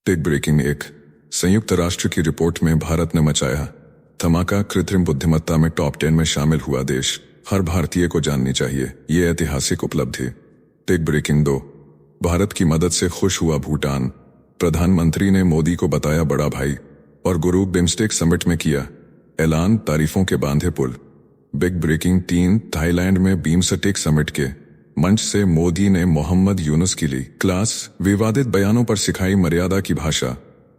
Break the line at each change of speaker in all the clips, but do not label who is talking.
Take breaking एक संयुक्त राष्ट्र की रिपोर्ट में भारत ने मचाया धमाका। कृत्रिम बुद्धिमत्ता में टॉप 10 में शामिल हुआ देश। हर भारतीय को जाननी चाहिए ये ऐतिहासिक उपलब्धि। टेक ब्रेकिंग 2 भारत की मदद से खुश हुआ भूटान। प्रधानमंत्री ने मोदी को बताया बड़ा भाई और गुरु। बिम्स्टेक समिट में किया ऐलान, तारीफों के बांधे पुल। बिग ब्रेकिंग 3 थाईलैंड में बिम्स्टेक समिट के मंच से मोदी ने मोहम्मद यूनुस की ली क्लास। विवादित बयानों पर सिखाई मर्यादा की भाषा,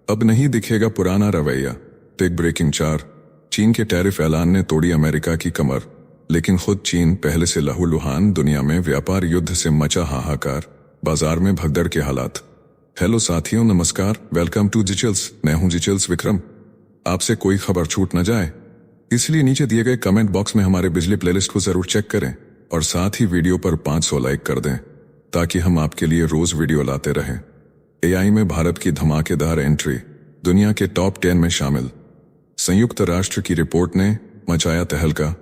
अब नहीं दिखेगा पुराना रवैया। टेक ब्रेकिंग 4 चीन के टैरिफ ऐलान ने तोड़ी अमेरिका की कमर, लेकिन खुद चीन पहले से लहूलुहान। दुनिया में व्यापार युद्ध से मचा हाहाकार, बाजार में भगदड़ के हालात। हेलो साथियों, नमस्कार, वेलकम टू जिचल्स। मैं हूं जिचल्स विक्रम। आपसे कोई खबर छूट न जाए, इसलिए नीचे दिए गए कमेंट बॉक्स में हमारे बिजली प्लेलिस्ट को जरूर चेक करें और साथ ही वीडियो पर 500 लाइक कर दें ताकि हम आपके लिए रोज वीडियो लाते रहें। एआई में भारत की धमाकेदार एंट्री, दुनिया के टॉप 10 में शामिल। संयुक्त राष्ट्र की रिपोर्ट ने मचाया तहलका।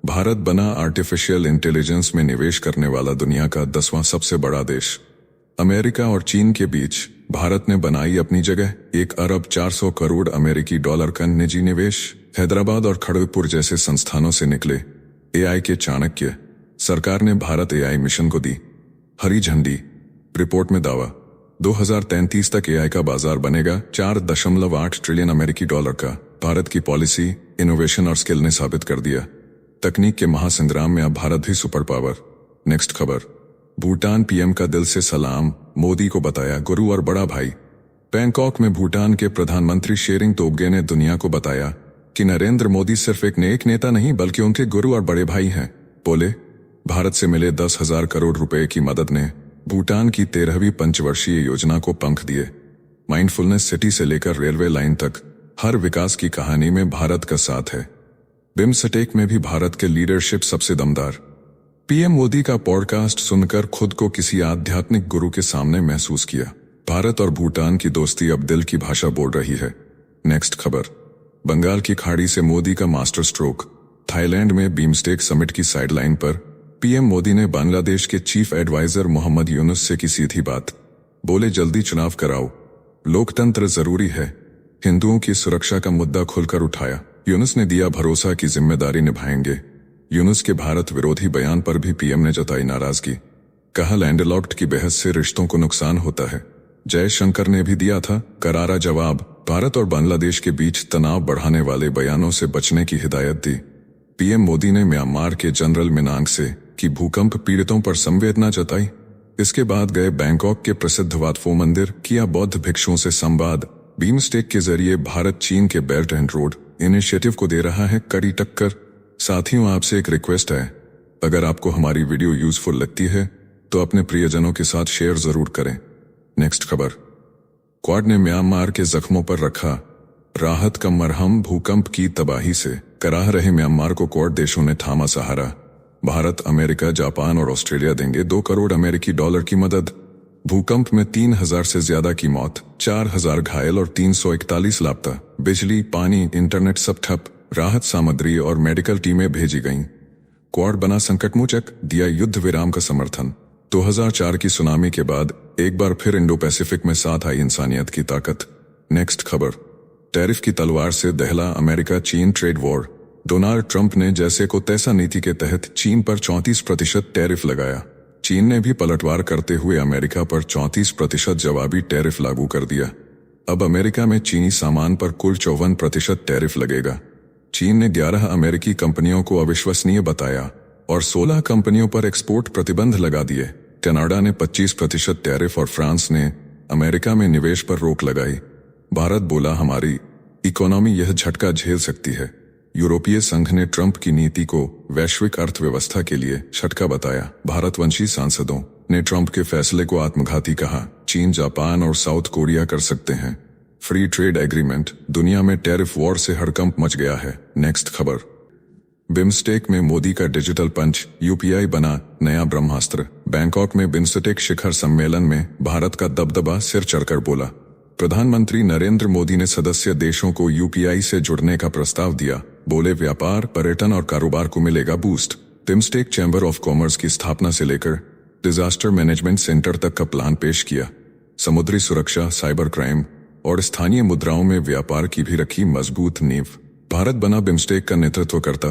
भारत बना आर्टिफिशियल इंटेलिजेंस में निवेश करने वाला दुनिया का 10वां सबसे बड़ा देश। अमेरिका और चीन के बीच भारत ने बनाई अपनी जगह। 1 अरब 400 करोड़ अमेरिकी डॉलर का निजी निवेश हैदराबाद और खड़गपुर जैसे संस्थानों से निकले। एआई के चाणक्य, सरकार ने भारत एआई मिशन को दी हरी झंडी। रिपोर्ट में दावा 2033 तक एआई का बाजार बनेगा 4.8 ट्रिलियन अमेरिकी डॉलर का। भारत की पॉलिसी, इनोवेशन और स्किल ने साबित कर दिया तकनीक के महासंग्राम में अब भारत भी सुपर पावर। नेक्स्ट खबर, भूटान पीएम का दिल से सलाम, मोदी को बताया गुरु और बड़ा भाई। बैंकॉक में भूटान के प्रधानमंत्री शेरिंग तोब्गे ने दुनिया को बताया कि नरेंद्र मोदी सिर्फ एक नेक नेता नहीं बल्कि उनके गुरु और बड़े भाई हैं। बोले, भारत से मिले 10,000 करोड़ रुपए की मदद ने भूटान की 13वीं पंचवर्षीय योजना को पंख दिए। माइंडफुलनेस सिटी से लेकर रेलवे लाइन तक हर विकास की कहानी में भारत का साथ है। बिम्स्टेक में भी भारत के लीडरशिप सबसे दमदार। पीएम मोदी का पॉडकास्ट सुनकर खुद को किसी आध्यात्मिक गुरु के सामने महसूस किया। भारत और भूटान की दोस्ती अब दिल की भाषा बोल रही है। नेक्स्ट खबर, बंगाल की खाड़ी से मोदी का मास्टर स्ट्रोक। थाईलैंड में बिम्स्टेक समिट की साइडलाइन पर पीएम मोदी ने बांग्लादेश के चीफ एडवाइजर मोहम्मद यूनुस से की सीधी बात। बोले, जल्दी चुनाव कराओ, लोकतंत्र जरूरी है। हिंदुओं की सुरक्षा का मुद्दा खुलकर उठाया। यूनुस ने दिया भरोसा की जिम्मेदारी निभाएंगे। यूनुस के भारत विरोधी बयान पर भी पीएम ने जताई नाराजगी। कहा, लैंडलॉक्ड की बहस से रिश्तों को नुकसान होता है। जयशंकर ने भी दिया था करारा जवाब। भारत और बांग्लादेश के बीच तनाव बढ़ाने वाले बयानों से बचने की हिदायत दी। पीएम मोदी ने म्यांमार के जनरल मिनांग से कि भूकंप पीड़ितों पर संवेदना जताई। इसके बाद गए बैंकॉक के प्रसिद्ध वाट फो मंदिर, किया बौद्ध भिक्षुओं से संवाद। बिम्स्टेक के जरिए भारत चीन के बेल्ट एंड रोड इनिशिएटिव को दे रहा है कड़ी टक्कर। साथियों, आपसे एक रिक्वेस्ट है, अगर आपको हमारी वीडियो यूजफुल लगती है तो अपने प्रियजनों के साथ शेयर जरूर करें। नेक्स्ट खबर, क्वाड ने म्यांमार के जख्मों पर रखा राहत का मरहम। भूकंप की तबाही से कराह रहे म्यांमार को क्वाड देशों ने थामा सहारा। भारत, अमेरिका, जापान और ऑस्ट्रेलिया देंगे 2 करोड़ अमेरिकी डॉलर की मदद। भूकंप में 3,000 से ज्यादा की मौत, 4,000 घायल और 341 लापता। बिजली, पानी, इंटरनेट सब ठप। राहत सामग्री और मेडिकल टीमें भेजी गईं। क्वाड बना संकटमोचक, दिया युद्ध विराम का समर्थन। 2004 की सुनामी के बाद एक बार फिर इंडो पैसिफिक में साथ आई इंसानियत की ताकत। नेक्स्ट खबर, टैरिफ की तलवार से दहला अमेरिका चीन ट्रेड वॉर। डोनाल्ड ट्रंप ने जैसे को तैसा नीति के तहत चीन पर 34% टैरिफ लगाया। चीन ने भी पलटवार करते हुए अमेरिका पर 34% जवाबी टैरिफ लागू कर दिया। अब अमेरिका में चीनी सामान पर कुल 54% टैरिफ लगेगा। चीन ने 11 अमेरिकी कंपनियों को अविश्वसनीय बताया और 16 कंपनियों पर एक्सपोर्ट प्रतिबंध लगा दिए। कनाडा ने 25% टैरिफ और फ्रांस ने अमेरिका में निवेश पर रोक लगाई। भारत बोला, हमारी इकोनॉमी यह झटका झेल सकती है। यूरोपीय संघ ने ट्रंप की नीति को वैश्विक अर्थव्यवस्था के लिए झटका बताया। भारतवंशी सांसदों ने ट्रंप के फैसले को आत्मघाती कहा। चीन, जापान और साउथ कोरिया कर सकते हैं फ्री ट्रेड एग्रीमेंट। दुनिया में टैरिफ वॉर से हड़कंप मच गया है। नेक्स्ट खबर, बिम्स्टेक में मोदी का डिजिटल पंच, यूपीआई बना नया ब्रह्मास्त्र। बैंकॉक में बिम्स्टेक शिखर सम्मेलन में भारत का दबदबा सिर चढ़कर बोला। प्रधानमंत्री नरेंद्र मोदी ने सदस्य देशों को यूपीआई से जुड़ने का प्रस्ताव दिया। बोले, व्यापार, पर्यटन और कारोबार को मिलेगा boost. BIMSTEC chamber of commerce की स्थापना से लेकर डिजास्टर मैनेजमेंट सेंटर तक का प्लान पेश किया। समुद्री सुरक्षा, साइबर क्राइम, और स्थानीय मुद्राओं में व्यापार की भी रखी मजबूत नींव। भारत बना बिम्स्टेक का नेतृत्व करता।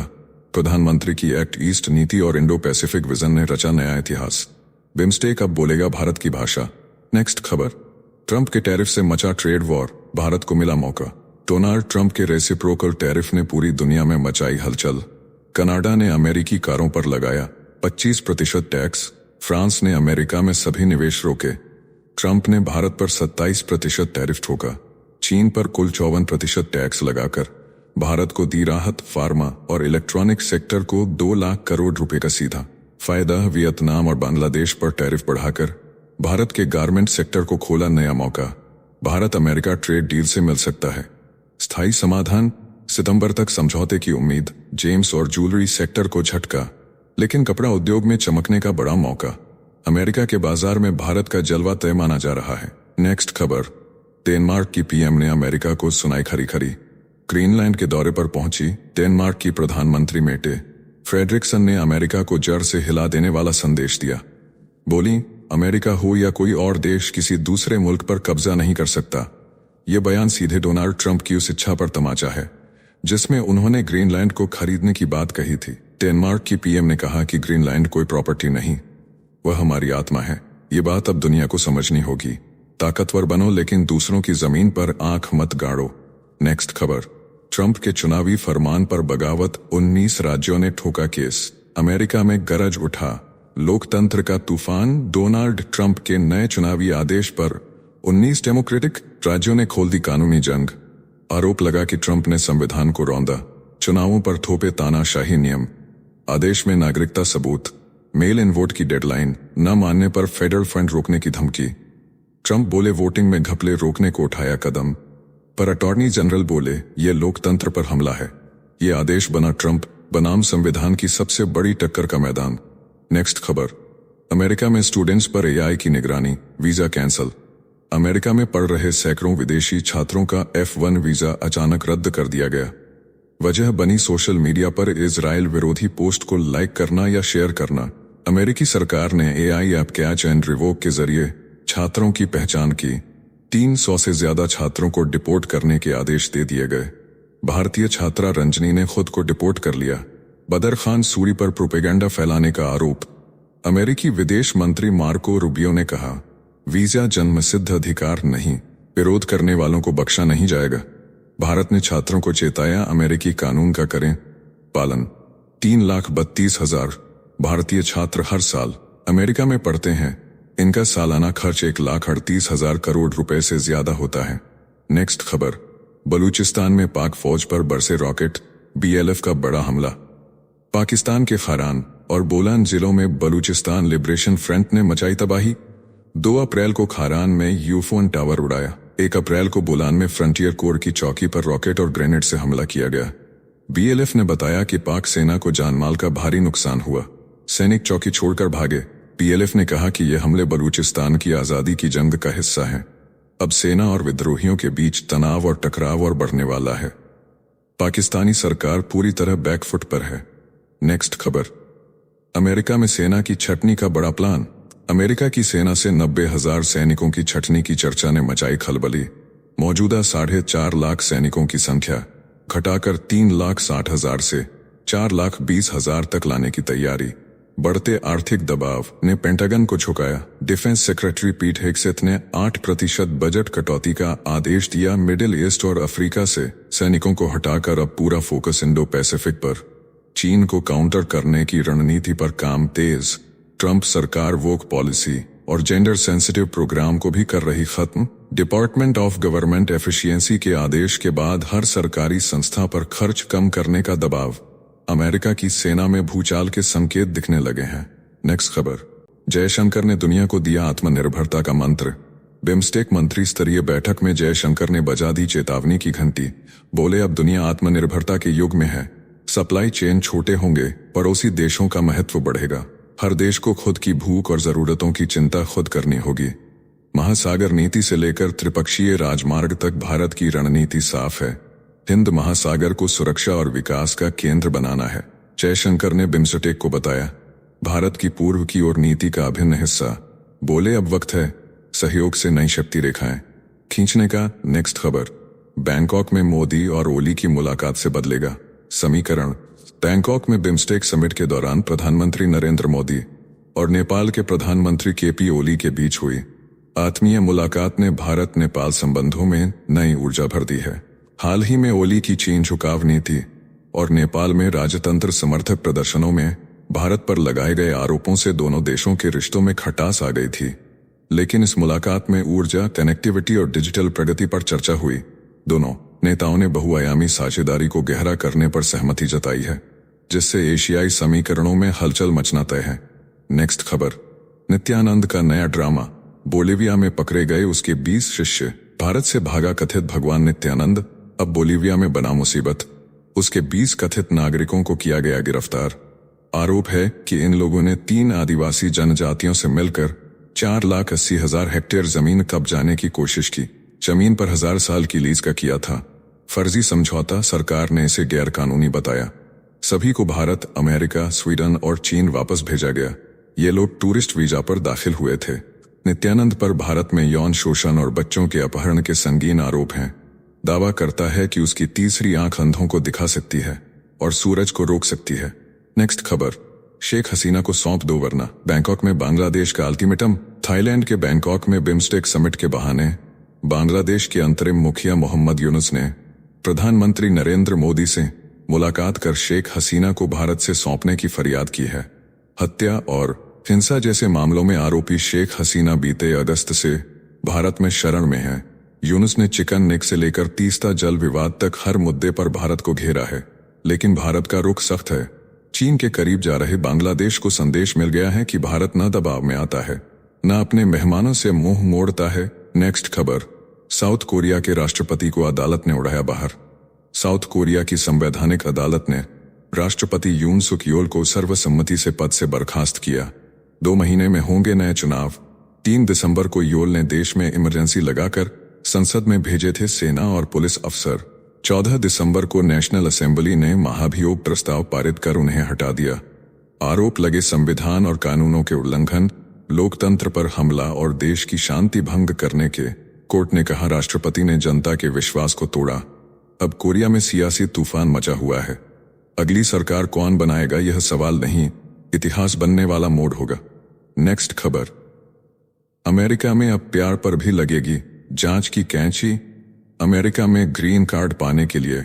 प्रधानमंत्री की एक्ट ईस्ट नीति और इंडो पैसिफिक विजन ने रचा नया इतिहास। बिम्स्टेक अब बोलेगा भारत की भाषा। नेक्स्ट खबर, ट्रंप के टैरिफ से मचा ट्रेड वॉर, भारत को मिला मौका। डोनाल्ड ट्रंप के रेसिप्रोकल टैरिफ ने पूरी दुनिया में मचाई हलचल। कनाडा ने अमेरिकी कारों पर लगाया 25% टैक्स, फ्रांस ने अमेरिका में सभी निवेश रोके। ट्रंप ने भारत पर 27% टैरिफ ठोका। चीन पर कुल 54% टैक्स लगाकर भारत को दी राहत। फार्मा और इलेक्ट्रॉनिक सेक्टर को 2 लाख करोड़ रुपए का सीधा फायदा। वियतनाम और बांग्लादेश पर टैरिफ बढ़ाकर भारत के गारमेंट सेक्टर को खोला नया मौका। भारत अमेरिका ट्रेड डील से मिल सकता है स्थायी समाधान। सितंबर तक समझौते की उम्मीद। जेम्स और ज्वेलरी सेक्टर को झटका, लेकिन कपड़ा उद्योग में चमकने का बड़ा मौका। अमेरिका के बाजार में भारत का जलवा तय माना जा रहा है। नेक्स्ट खबर, डेनमार्क की पीएम ने अमेरिका को सुनाई खरी खरी। ग्रीनलैंड के दौरे पर पहुंची डेनमार्क की प्रधानमंत्री मेटे फ्रेडरिक्सन ने अमेरिका को जड़ से हिला देने वाला संदेश दिया। बोली, अमेरिका हो या कोई और देश किसी दूसरे मुल्क पर कब्जा नहीं कर सकता। यह बयान सीधे डोनाल्ड ट्रंप की उस इच्छा पर तमाचा है जिसमें उन्होंने ग्रीनलैंड को खरीदने की बात कही थी। डेनमार्क की पीएम ने कहा कि ग्रीनलैंड कोई प्रॉपर्टी नहीं, वह हमारी आत्मा है। ये बात अब दुनिया को समझनी होगी। ताकतवर बनो लेकिन दूसरों की जमीन पर आंख मत गाड़ो। नेक्स्ट खबर, ट्रंप के चुनावी फरमान पर बगावत, 19 राज्यों ने ठोका केस। अमेरिका में गरज उठा लोकतंत्र का तूफान। डोनाल्ड ट्रंप के नए चुनावी आदेश पर 19 डेमोक्रेटिक राज्यों ने खोल दी कानूनी जंग। आरोप लगा कि ट्रंप ने संविधान को रौंदा, चुनावों पर थोपे तानाशाही नियम। आदेश में नागरिकता सबूत, मेल इन वोट की डेडलाइन न मानने पर फेडरल फंड रोकने की धमकी। ट्रंप बोले वोटिंग में घपले रोकने को उठाया कदम, पर अटॉर्नी जनरल बोले ये लोकतंत्र पर हमला है। ये आदेश बना ट्रंप बनाम संविधान की सबसे बड़ी टक्कर का मैदान। नेक्स्ट खबर, अमेरिका में स्टूडेंट्स पर एआई की निगरानी, वीजा कैंसल। अमेरिका में पढ़ रहे सैकड़ों विदेशी छात्रों का F1 वीजा अचानक रद्द कर दिया गया। वजह बनी सोशल मीडिया पर इजराइल विरोधी पोस्ट को लाइक करना या शेयर करना। अमेरिकी सरकार ने AI app catch and revoke के जरिए छात्रों की पहचान की। 300 से ज्यादा छात्रों को डिपोर्ट करने के आदेश दे दिए गए। भारतीय छात्रा रंजनी ने खुद को डिपोर्ट कर लिया। बदर खान सूरी पर प्रोपेगेंडा फैलाने का आरोप। अमेरिकी विदेश मंत्री मार्को रूबियो ने कहा, वीजा जन्मसिद्ध अधिकार नहीं, विरोध करने वालों को बख्शा नहीं जाएगा। भारत ने छात्रों को चेताया, अमेरिकी कानून का करें पालन। 3,32,000 भारतीय छात्र हर साल अमेरिका में पढ़ते हैं। इनका सालाना खर्च 1,38,000 करोड़ रुपए से ज्यादा होता है। नेक्स्ट खबर, बलूचिस्तान में पाक फौज पर बरसे रॉकेट, BLF का बड़ा हमला। पाकिस्तान के खारान और बोलान जिलों में बलूचिस्तान लिबरेशन फ्रंट ने मचाई तबाही। 2 अप्रैल को खारान में यूफोन टावर उड़ाया। 1 अप्रैल को बोलान में फ्रंटियर कोर की चौकी पर रॉकेट और ग्रेनेड से हमला किया गया। BLF ने बताया कि पाक सेना को जानमाल का भारी नुकसान हुआ। सैनिक चौकी छोड़कर भागे। BLF ने कहा कि यह हमले बलूचिस्तान की आजादी की जंग का हिस्सा हैं। अब सेना और विद्रोहियों के बीच तनाव और टकराव और बढ़ने वाला है। पाकिस्तानी सरकार पूरी तरह बैकफुट पर है। नेक्स्ट खबर, अमेरिका में सेना की छटनी का बड़ा प्लान। अमेरिका की सेना से 90,000 सैनिकों की छटनी की चर्चा ने मचाई खलबली। मौजूदा 4.5 लाख सैनिकों की संख्या घटाकर 3,60,000 से 4,20,000 तक लाने की तैयारी। बढ़ते आर्थिक दबाव ने पेंटागन को झुकाया। डिफेंस सेक्रेटरी पीट हेग्सेथ ने 8% बजट कटौती का आदेश दिया। मिडिल ईस्ट और अफ्रीका से सैनिकों को हटाकर अब पूरा फोकस इंडो पैसिफिक पर। चीन को काउंटर करने की रणनीति पर काम तेज। ट्रंप सरकार वोक पॉलिसी और जेंडर सेंसिटिव प्रोग्राम को भी कर रही खत्म। डिपार्टमेंट ऑफ गवर्नमेंट एफिशिएंसी के आदेश के बाद हर सरकारी संस्था पर खर्च कम करने का दबाव। अमेरिका की सेना में भूचाल के संकेत दिखने लगे हैं। नेक्स्ट खबर, जयशंकर ने दुनिया को दिया आत्मनिर्भरता का मंत्र। बिम्स्टेक मंत्री स्तरीय बैठक में जयशंकर ने बजा दी चेतावनी की घंटी। बोले, अब दुनिया आत्मनिर्भरता के युग में है। सप्लाई चेन छोटे होंगे, पड़ोसी देशों का महत्व बढ़ेगा। हर देश को खुद की भूख और जरूरतों की चिंता खुद करनी होगी। महासागर नीति से लेकर त्रिपक्षीय राजमार्ग तक भारत की रणनीति साफ है। हिंद महासागर को सुरक्षा और विकास का केंद्र बनाना है। जयशंकर ने बिम्स्टेक को बताया भारत की पूर्व की ओर नीति का अभिन्न हिस्सा। बोले, अब वक्त है सहयोग से नई शक्ति रेखाएं खींचने का। नेक्स्ट खबर, बैंकॉक में मोदी और ओली की मुलाकात से बदलेगा समीकरण। बैंकॉक में बिम्स्टेक समिट के दौरान प्रधानमंत्री नरेंद्र मोदी और नेपाल के प्रधानमंत्री केपी ओली के बीच हुई आत्मीय मुलाकात ने भारत नेपाल संबंधों में नई ऊर्जा भर दी है। हाल ही में ओली की चीन झुकाव नीति और नेपाल में राजतंत्र समर्थक प्रदर्शनों में भारत पर लगाए गए आरोपों से दोनों देशों के रिश्तों में खटास आ गई थी। लेकिन इस मुलाकात में ऊर्जा, कनेक्टिविटी और डिजिटल प्रगति पर चर्चा हुई। दोनों नेताओं ने बहुआयामी साझेदारी को गहरा करने पर सहमति जताई है, जिससे एशियाई समीकरणों में हलचल मचना तय है। नेक्स्ट खबर, नित्यानंद का नया ड्रामा। बोलिविया में पकड़े गए उसके 20 शिष्य। भारत से भागा कथित भगवान नित्यानंद अब बोलिविया में बना मुसीबत। उसके 20 कथित नागरिकों को किया गया गिरफ्तार। आरोप है कि इन लोगों ने 3 आदिवासी जनजातियों से मिलकर 4,80,000 हेक्टेयर जमीन कब्जाने की कोशिश की। जमीन पर 1000 साल की लीज का किया था फर्जी समझौता। सरकार ने इसे गैरकानूनी बताया। सभी को भारत, अमेरिका, स्वीडन और चीन वापस भेजा गया। ये लोग टूरिस्ट वीजा पर दाखिल हुए थे। नित्यानंद पर भारत में यौन शोषण और बच्चों के अपहरण के संगीन आरोप हैं। दावा करता है कि उसकी तीसरी आंख अंधों को दिखा सकती है और सूरज को रोक सकती है। नेक्स्ट खबर, शेख हसीना को सौंप दो वरना। बैंकॉक में बांग्लादेश का अल्टीमेटम। थाईलैंड के बैंकॉक में बिम्स्टेक समिट के बहाने बांग्लादेश के अंतरिम मुखिया मोहम्मद यूनुस ने प्रधानमंत्री नरेंद्र मोदी से मुलाकात कर शेख हसीना को भारत से सौंपने की फरियाद की है। हत्या और हिंसा जैसे मामलों में आरोपी शेख हसीना बीते अगस्त से भारत में शरण में है। यूनुस ने चिकन नेक से लेकर तीस्ता जल विवाद तक हर मुद्दे पर भारत को घेरा है, लेकिन भारत का रुख सख्त है। चीन के करीब जा रहे बांग्लादेश को संदेश मिल गया है कि भारत न दबाव में आता है, न अपने मेहमानों से मुंह मोड़ता है। नेक्स्ट खबर, साउथ कोरिया के राष्ट्रपति को अदालत ने उड़ाया बाहर। साउथ कोरिया की संवैधानिक अदालत ने राष्ट्रपति यून सुक योल को सर्वसम्मति से पद से बर्खास्त किया। 2 महीने में होंगे नए चुनाव। 3 दिसंबर को योल ने देश में इमरजेंसी लगाकर संसद में भेजे थे सेना और पुलिस अफसर। 14 दिसंबर को नेशनल असेंबली ने महाभियोग प्रस्ताव पारित कर उन्हें हटा दिया। आरोप लगे संविधान और कानूनों के उल्लंघन, लोकतंत्र पर हमला और देश की शांति भंग करने के। कोर्ट ने कहा राष्ट्रपति ने जनता के विश्वास को तोड़ा। अब कोरिया में सियासी तूफान मचा हुआ है। अगली सरकार कौन बनाएगा यह सवाल नहीं, इतिहास बनने वाला मोड़ होगा। नेक्स्ट खबर, अमेरिका में अब प्यार पर भी लगेगी जांच की कैंची। अमेरिका में ग्रीन कार्ड पाने के लिए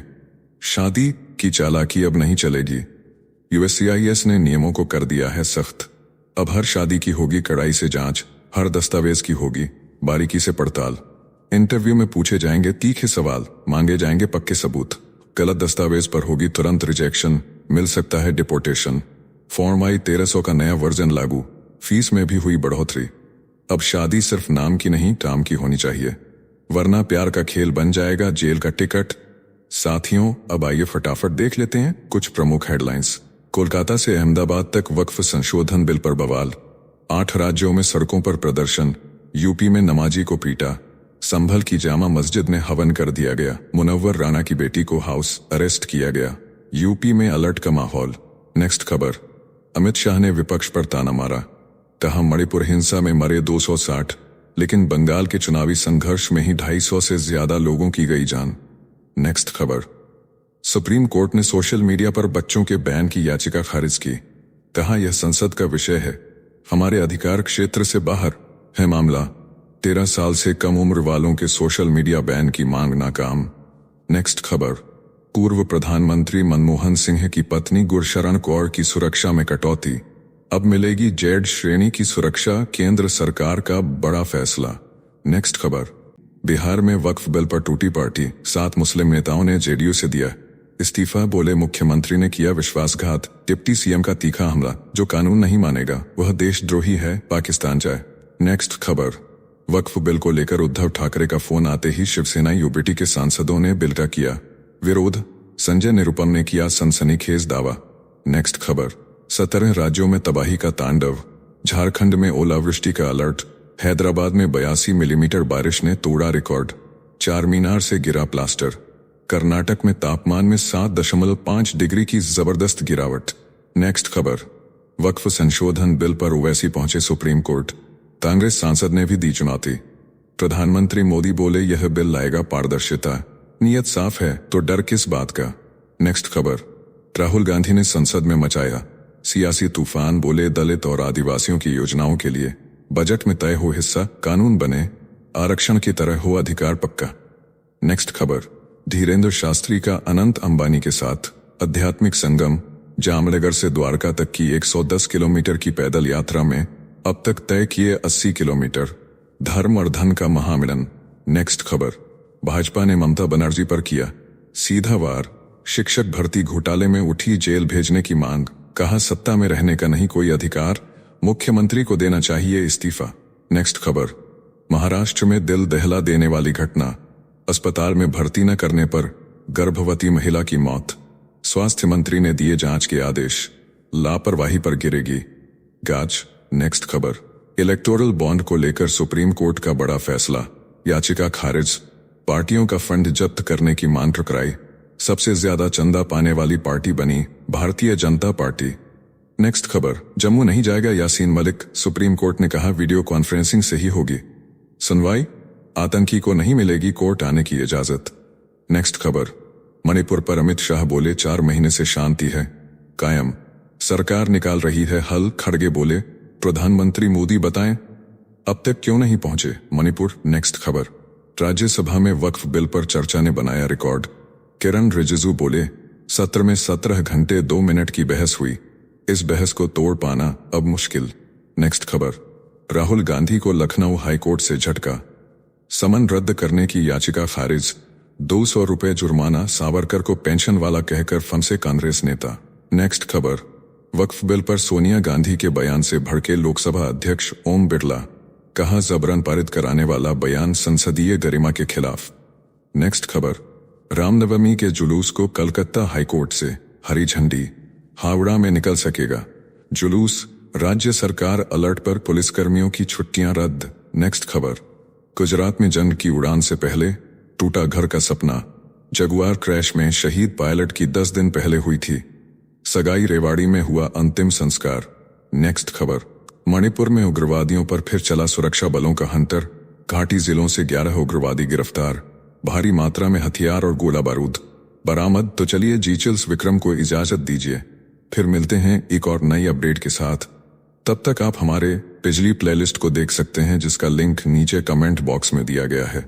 शादी की चालाकी अब नहीं चलेगी। यूएससीआईएस ने नियमों को कर दिया है सख्त। अब हर शादी की होगी कड़ाई से जांच, हर दस्तावेज की होगी बारीकी से पड़ताल। इंटरव्यू में पूछे जाएंगे तीखे सवाल, मांगे जाएंगे पक्के सबूत। गलत दस्तावेज पर होगी तुरंत रिजेक्शन, मिल सकता है डिपोर्टेशन। फॉर्म आई 1300 का नया वर्जन लागू। फीस में भी हुई बढ़ोतरी। अब शादी सिर्फ नाम की नहीं काम की होनी चाहिए, वरना प्यार का खेल बन जाएगा जेल का टिकट। साथियों, अब आइए फटाफट देख लेते हैं कुछ प्रमुख हेडलाइंस। कोलकाता से अहमदाबाद तक वक्फ संशोधन बिल पर बवाल। 8 राज्यों में सड़कों पर प्रदर्शन। यूपी में नमाजी को पीटा। संभल की जामा मस्जिद में हवन कर दिया गया। मुनव्वर राणा की बेटी को हाउस अरेस्ट किया गया। यूपी में अलर्ट का माहौल। नेक्स्ट खबर, अमित शाह ने विपक्ष पर ताना मारा। कहा मणिपुर हिंसा में मरे 260, लेकिन बंगाल के चुनावी संघर्ष में ही 250 से ज्यादा लोगों की गई जान। नेक्स्ट खबर, सुप्रीम कोर्ट ने सोशल मीडिया पर बच्चों के बैन की याचिका खारिज की। कहा यह संसद का विषय है, हमारे अधिकार क्षेत्र से बाहर है मामला। 13 साल से कम उम्र वालों के सोशल मीडिया बैन की मांग नाकाम। नेक्स्ट खबर, पूर्व प्रधानमंत्री मनमोहन सिंह की पत्नी गुरशरण कौर की सुरक्षा में कटौती। अब मिलेगी जेड श्रेणी की सुरक्षा, केंद्र सरकार का बड़ा फैसला। नेक्स्ट खबर, बिहार में वक्फ बिल पर टूटी पार्टी। 7 मुस्लिम नेताओं ने जेडीयू से दिया इस्तीफा। बोले मुख्यमंत्री ने किया विश्वासघात। डिप्टी सीएम का तीखा हमला, जो कानून नहीं मानेगा वह देशद्रोही है, पाकिस्तान जाए। नेक्स्ट खबर, वक्फ बिल को लेकर उद्धव ठाकरे का फोन आते ही शिवसेना यूबीटी के सांसदों ने बिल का किया विरोध। संजय निरुपम ने किया सनसनीखेज दावा। नेक्स्ट खबर, 17 राज्यों में तबाही का तांडव। झारखंड में ओलावृष्टि का अलर्ट। हैदराबाद में 82 मिलीमीटर बारिश ने तोड़ा रिकॉर्ड। 4 मीनार से गिरा प्लास्टर। कर्नाटक में तापमान में 7.5 डिग्री की जबरदस्त गिरावट। नेक्स्ट खबर, वक्फ संशोधन बिल पर ओवैसी पहुंचे सुप्रीम कोर्ट। कांग्रेस सांसद ने भी दी चुनौती। प्रधानमंत्री मोदी बोले यह बिल लाएगा पारदर्शिता, नीयत साफ है तो डर किस बात का। नेक्स्ट खबर, राहुल गांधी ने संसद में मचाया सियासी तूफान, बोले दलित और आदिवासियों की योजनाओं के लिए बजट में तय हो हिस्सा, कानून बने आरक्षण की तरह हो अधिकार पक्का। नेक्स्ट खबर, धीरेन्द्र शास्त्री का अनंत अंबानी के साथ आध्यात्मिक संगम, जामनगर से द्वारका तक की 110 किलोमीटर की पैदल यात्रा में अब तक तय किए 80 किलोमीटर, धर्म और धन का महामिलन। नेक्स्ट खबर, भाजपा ने ममता बनर्जी पर किया सीधा वार, शिक्षक भर्ती घोटाले में उठी जेल भेजने की मांग, कहा सत्ता में रहने का नहीं कोई अधिकार, मुख्यमंत्री को देना चाहिए इस्तीफा। नेक्स्ट खबर, महाराष्ट्र में दिल दहला देने वाली घटना, अस्पताल में भर्ती न करने पर गर्भवती महिला की मौत, स्वास्थ्य मंत्री ने दिए जांच के आदेश, लापरवाही पर गिरेगी गाज। नेक्स्ट खबर, इलेक्टोरल बॉन्ड को लेकर सुप्रीम कोर्ट का बड़ा फैसला, याचिका खारिज, पार्टियों का फंड जब्त करने की मांग ठुकराई, सबसे ज्यादा चंदा पाने वाली पार्टी बनी भारतीय जनता पार्टी। नेक्स्ट खबर, जम्मू नहीं जाएगा यासीन मलिक, सुप्रीम कोर्ट ने कहा वीडियो कॉन्फ्रेंसिंग से ही होगी सुनवाई, आतंकी को नहीं मिलेगी कोर्ट आने की इजाजत। नेक्स्ट खबर, मणिपुर पर अमित शाह बोले 4 महीने से शांति है कायम, सरकार निकाल रही है हल, खड़गे बोले प्रधानमंत्री मोदी बताएं अब तक क्यों नहीं पहुंचे मणिपुर। नेक्स्ट खबर, राज्यसभा में वक्फ बिल पर चर्चा ने बनाया रिकॉर्ड, किरण रिजिजू बोले सत्र में 17 घंटे 2 मिनट की बहस हुई, इस बहस को तोड़ पाना अब मुश्किल। नेक्स्ट खबर, राहुल गांधी को लखनऊ हाईकोर्ट से झटका, समन रद्द करने की याचिका खारिज, 200 रुपए जुर्माना, सावरकर को पेंशन वाला कहकर फंसे कांग्रेस नेता। नेक्स्ट खबर, वक्फ बिल पर सोनिया गांधी के बयान से भड़के लोकसभा अध्यक्ष ओम बिरला, कहा जबरन पारित कराने वाला बयान संसदीय गरिमा के खिलाफ। नेक्स्ट खबर, रामनवमी के जुलूस को कलकत्ता हाईकोर्ट से हरी झंडी, हावड़ा में निकल सकेगा जुलूस, राज्य सरकार अलर्ट पर, पुलिसकर्मियों की छुट्टियां रद्द। नेक्स्ट खबर, गुजरात में जंग की उड़ान से पहले टूटा घर का सपना, जगुआर क्रैश में शहीद पायलट की 10 दिन पहले हुई थी सगाई, रेवाड़ी में हुआ अंतिम संस्कार। नेक्स्ट खबर, मणिपुर में उग्रवादियों पर फिर चला सुरक्षा बलों का हंटर, घाटी जिलों से 11 उग्रवादी गिरफ्तार, भारी मात्रा में हथियार और गोला बारूद बरामद। तो चलिए जीचिल्स विक्रम को इजाजत दीजिए, फिर मिलते हैं एक और नई अपडेट के साथ। तब तक आप हमारे पिछली प्लेलिस्ट को देख सकते हैं जिसका लिंक नीचे कमेंट बॉक्स में दिया गया है।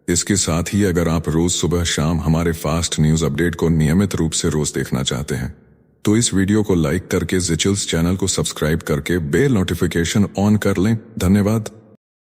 इसके साथ ही अगर आप रोज सुबह शाम हमारे फास्ट न्यूज अपडेट को नियमित रूप से रोज देखना चाहते हैं तो इस वीडियो को लाइक करके जीचिल्स चैनल को सब्सक्राइब करके बेल नोटिफिकेशन ऑन कर लें। धन्यवाद।